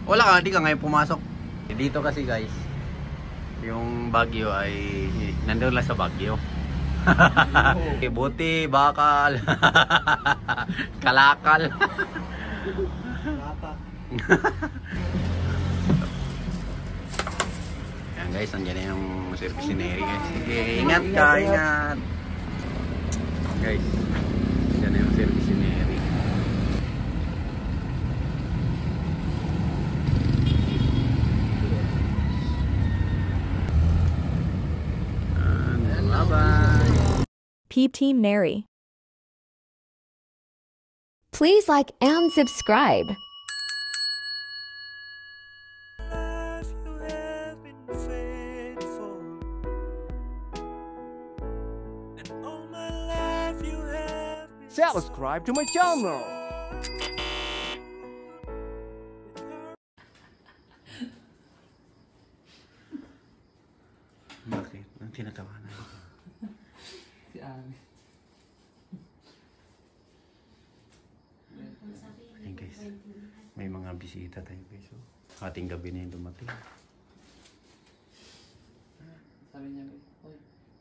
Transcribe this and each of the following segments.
Wala ka, hindi ka ngayon pumasok. Dito kasi guys, yung Baguio ay nandun lang sa Baguio. Buti, bakal, kalakal. Yan guys, nandiyan na yung servisineri guys. Sige, ingat ka, ingat. Guys, nandiyan na yung servisineri. Bye-bye. Peep Team Neri. Please like and subscribe. Subscribe to my channel. Bakit? Ang tinatawanan. Si Ami. Ayun guys, may mga bisita tayo guys. So, ating gabi na yung dumating. Sabi niya, "Hoy,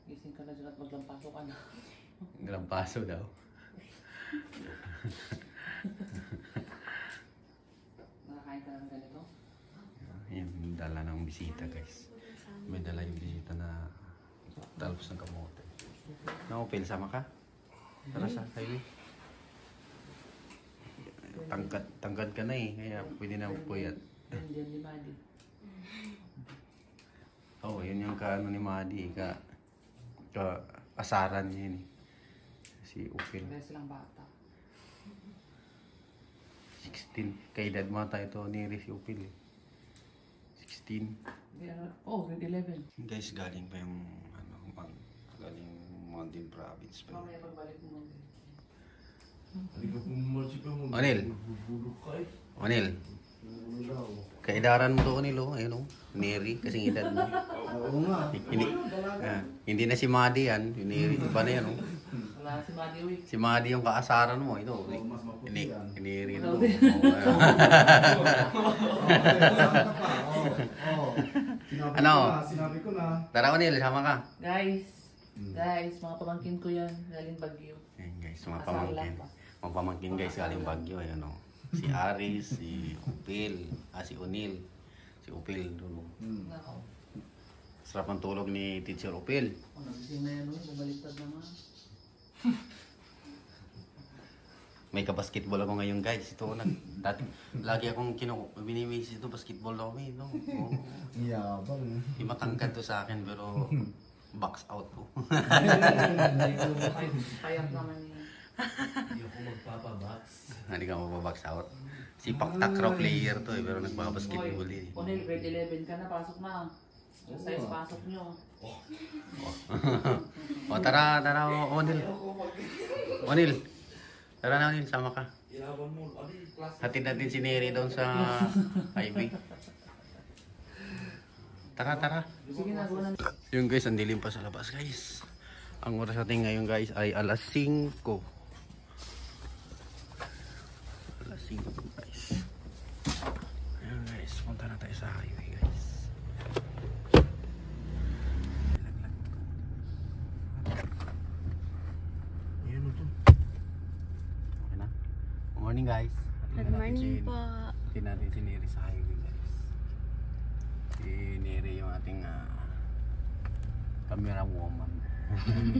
gising ka na dyan at maglampaso ka na." Lampaso daw. Nakakain ka ng ganito? Yan, dala ng bisita guys. May dala yung bisita na talbos ng kamote. Na-open, sama ka? Tara sa highway. Tangkad ka na eh, kaya pwede na puyat. Diyan ni Madi. Oo, yun yung ka-ano ni Madi, ka-asaran niya yun eh. Si Upil. Kaya silang bata. 16. Kaedad mo tayo ito ni si Upil eh. 16. Grade 11. Guys, galing pa yung galing Mountain Province pa yun. Mamaya pagbalik mo. Onil. Onil. Kaedaran mo to Onil, oh. Ayun oh. Neri, kasing edad mo. Oo nga. Hindi na si Madi yan. Yung Neri, iba na yan oh. Wala si Madi, uy. Si Madi yung kaasaran mo. Ito, Mas maputi yan. Neri na. Sinabi ko na. Tara Onil, sama ka. Guys, mga pamangkin ko yan. Galing Baguio. Ayan guys, mga pamangkin. Mga pamangkin guys, galing Baguio. Ayan o. Si Aris, si Upil, si Onil. Si Upil doon. Nako. Sarap ang tulog ni Teacher Upil. Nagising na yan, uy. Bumaliktad naman. May ka-basketball ako ngayon guys. Ito, lagi akong binimiss ito, basketball daw kami. No? Oh. Yabang. Di matangkad to sa akin pero box out ko. Payat naman niya. Hindi ako magpapabox. Hindi ka mapabox out. Si Paktakraw player to eh, pero nagbabasketball eh. Onil, grade 11 ka na, pasok na. Size pasok nyo. O tara, Onil. Onil. Tara na Onil, sama ka. Hatid natin si Neri doon sa highway. Tara. Sige na, go na. Yung guys, ang dilim pa sa labas guys. Ang oras natin ngayon guys ay alas 5. Alas 5 guys. Ayun guys, punta na tayo sa highway guys. Ayun ito. Okay na. Good morning guys. Good morning po. Hatid natin si Neri sa highway guys. Si Neri yung ating camera woman.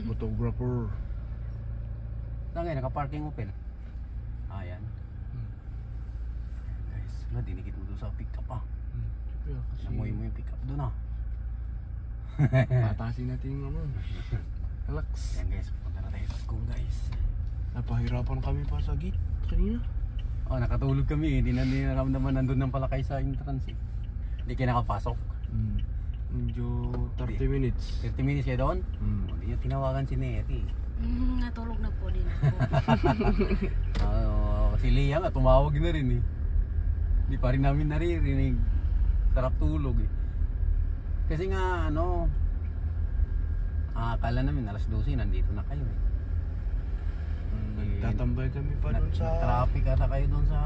Photographer. Saan ngayon? Naka-parking Opel? Ayan. Guys, wala, dinikit mo doon sa pick-up ah. Namuhay mo yung pick-up doon ah. Patasin natin yung ano. Relax. Ayan guys, punta na tayo sa school guys. Napahirapan kami pa sa gate kanina. Oh, nakatulog kami eh. Hindi na naramdaman nandun ng palakay sa entrance eh. Hindi kayo nakapasok. Medyo 30 minutes. 30 minutes kayo doon? Hindi nyo tinawagan si Neri. Natulog na po din ako. Si Leah nga, tumawag na rin eh. Hindi pa rin namin naririnig. Sarap tulog eh. Kasi nga ano, akala namin alas 12 nandito na kayo eh. Tatambay kami pa doon sa traffic ata kayo doon sa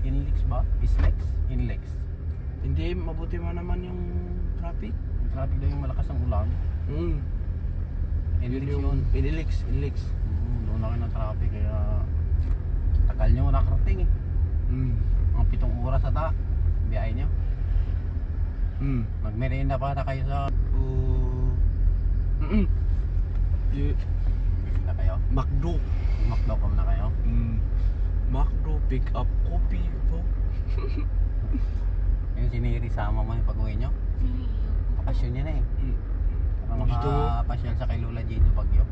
Inlex ba? Islex? Inlex. Hindi, mabuti man naman yung traffic. Yung traffic daw yung malakas ang ulan. Yun yung Inilix. Doon na kayo ng traffic kaya tagal nyo nakarating eh. Mga 7 oras ata biyahe nyo. Magmerienda pa na kayo sa na kayo? McDo. McDo.com na kayo? McDo pick up coffee po. Yung siniri sama mo yung pag-uwi nyo? Bakasyon niya na eh. Para Gusto mo? makapasyal sa kay Lola Jane yung Bagyo.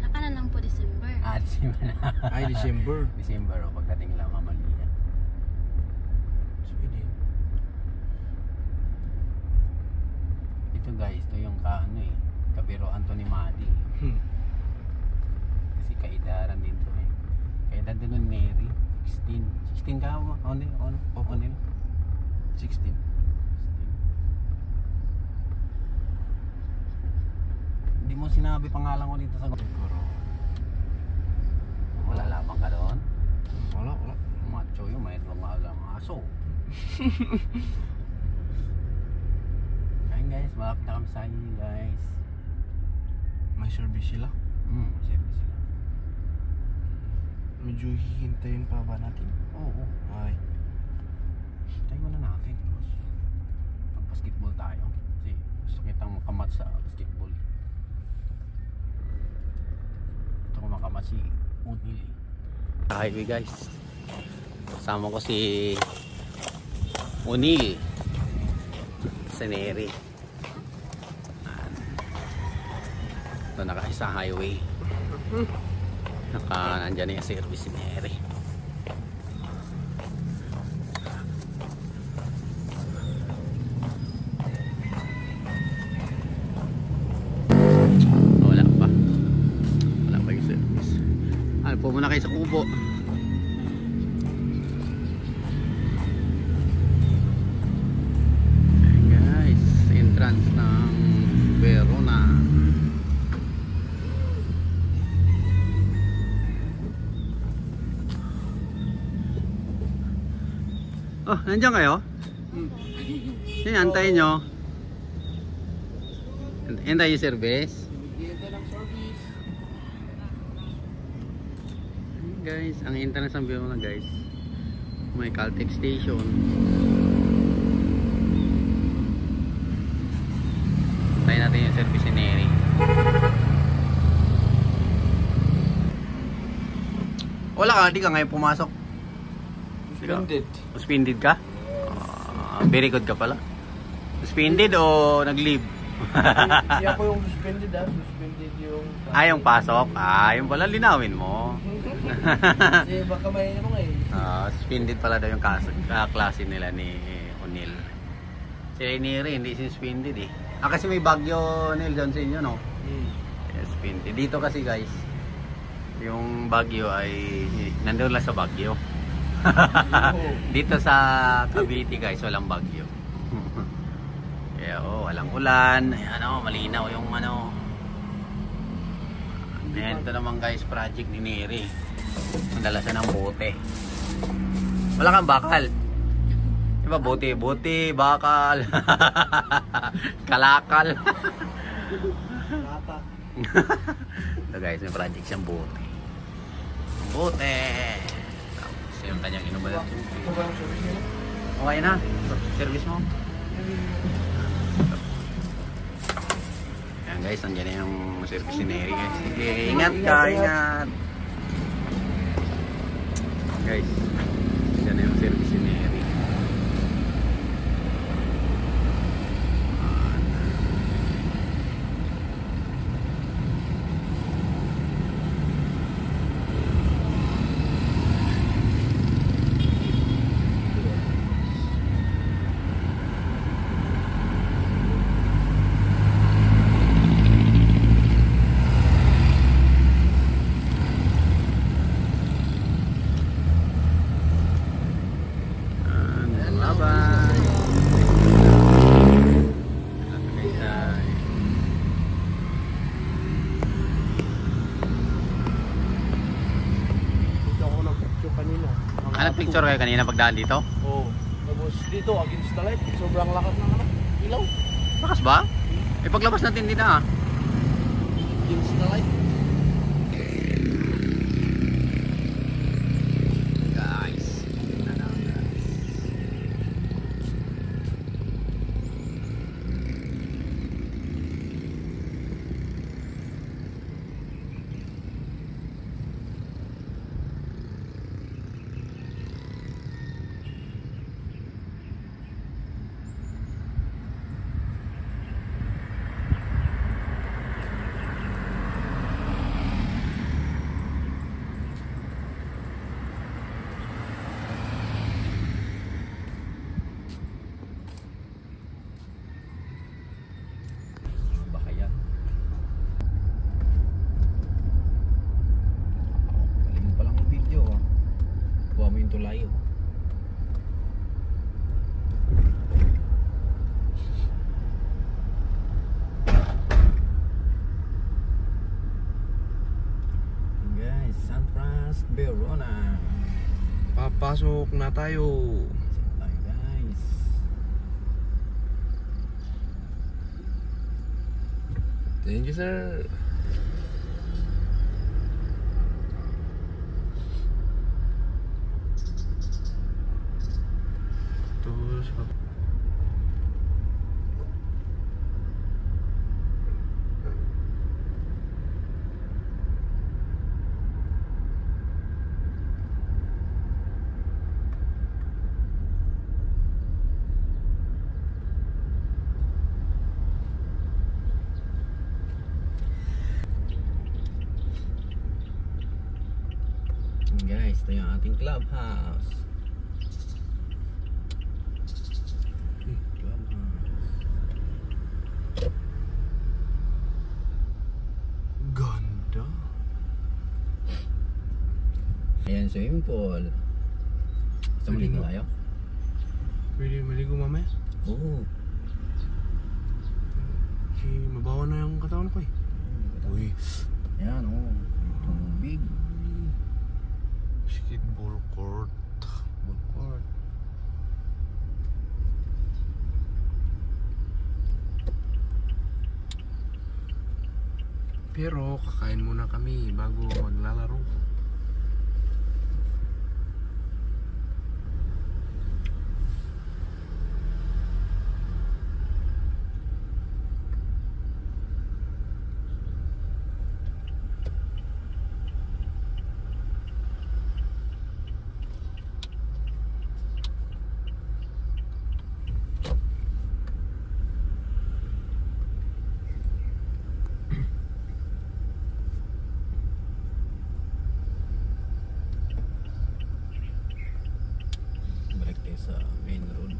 Saka na lang po December. December na. Ay, December. December o pagdating lang Mama Lia. Sige. Ito guys, ito yung kabiroan to ni Madi. Kasi kaidaran din to eh. Kaedad din nun Mary. 16 ka mo? Opo. 16. Hindi mo sinabi pangalan ko dito sa Siguro. Wala labang ka doon? Wala. Macho yun, may lumalang aso. Ayun guys, malapit na kami sa inyo guys. May service sila. Siyempre sila. Medyo hihintayin pa ba natin? Oo. Ay. Tayo muna natin. Pag-basketball tayo. Kasi gusto kitang makamat sa basketball. Gusto ko makamat si Unil. Highway guys. Kasama ko si Unil. Sa Neri. Ito nakaisa highway. Nandyan na yung service ni Neri. Wala pa yung service. Po muna kayo sa kubo. Ayan guys, entrance ng Verona. Oh, nandiyan kayo? Yan, antayin nyo. Antayin yung service. Guys, ang entrance ng Verona guys, may Caltex station. Tayo natin yung service ni Neri. Wala ka, di ka ngayon pumasok. Suspended. Suspended ka? Very good ka pala. Suspended o nag-leave? Siya ko yung suspended Suspended yung... Yung pasok. Yung pala linawin mo. Kasi baka may Suspended pala daw yung klase nila ni O'Neil. Si Neri hindi suspended eh. Kasi may Bagyo O'Neil dyan sa inyo no? Suspended. Dito kasi guys, yung Bagyo ay nandun lang sa Bagyo. Dito sa Cavite guys, walang Bagyo. Kaya walang ulan. Ayan malinaw yung Ayan, ito naman guys, project ni Neri. Mandalasan ng bote. Wala kang bakal. Diba bote, bakal. Kalakal. Ito guys, may project siyang bote. Bote. Tapos yung kanyang inuman ng tubig. Okay na? Service mo? Ayan guys, nandiyan na yung service ni Neri guys. Sige, ingat ka, ingat. Guys, nandiyan na yung service ni Neri. Kanina. Picture kayo kanina pagdaan dito? Oo. Tapos Tapos dito, against the light, sobrang lakas ng ano, ilaw. Lakas ba? Eh paglabas natin din na Against the light. guys. Tingnan na, guys. Baka yan. Galing mo palang video ah. Kuha mo yung tulay oh. Guys, San Francisco Verona. Papasok na tayo. Tayo guys. Thank you, sir. Terus Guys, ito yung ating clubhouse. ganda. Ayan, swimming pool. Gusto mo ligo tayo? Pwede maligo mamaya. Oo. Kasi mabawa na yung katawan ko eh. Uy. Ayan, oo. Tubig. Basketball court. Court. Pero kakain muna kami bago maglalaro. Balik tayo sa main road.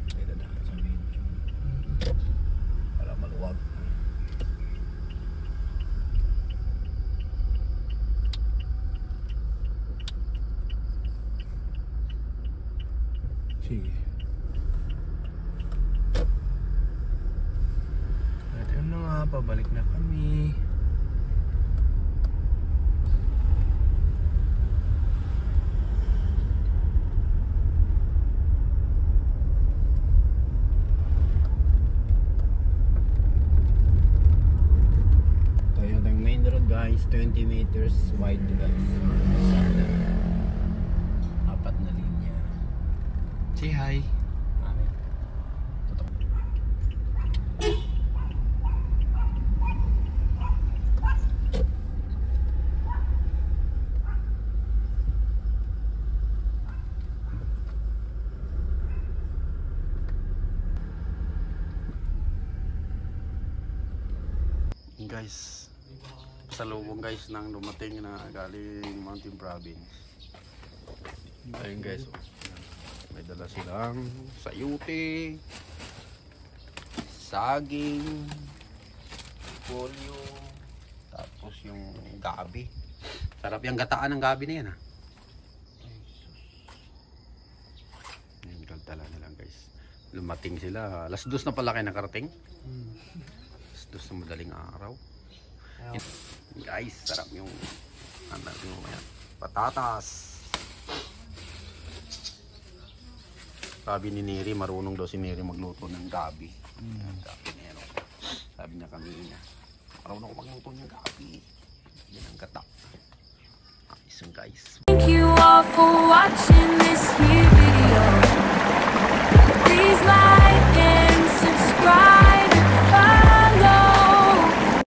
Tayo dadaan sa main road. Para maluwag. Sige. At yun na nga, pabalik na kami. Ito yung main road guys, 20 meters wide guys. Sana apat na linya. Say hi. Totoo. Guys, salubong guys nang dumating na galing Mountain Province. Ayun guys, oh. May dala silang sayute, saging, polyo, tapos yung gabi. Sarap yung gataan ng gabi na yan ha. Yung dala na lang guys. Lumating sila. Alas 2 na pala kayo nakarating. Alas 2 na madaling araw. Guys, sarap yung patatas. Sabi ni Neri, marunong daw si Neri magluto ng gabi. Gabi niya, no? Sabi niya kanina, marunong ako magluto ng gabi. Yan ang gatak. Ayos guys. Thank you all for watching.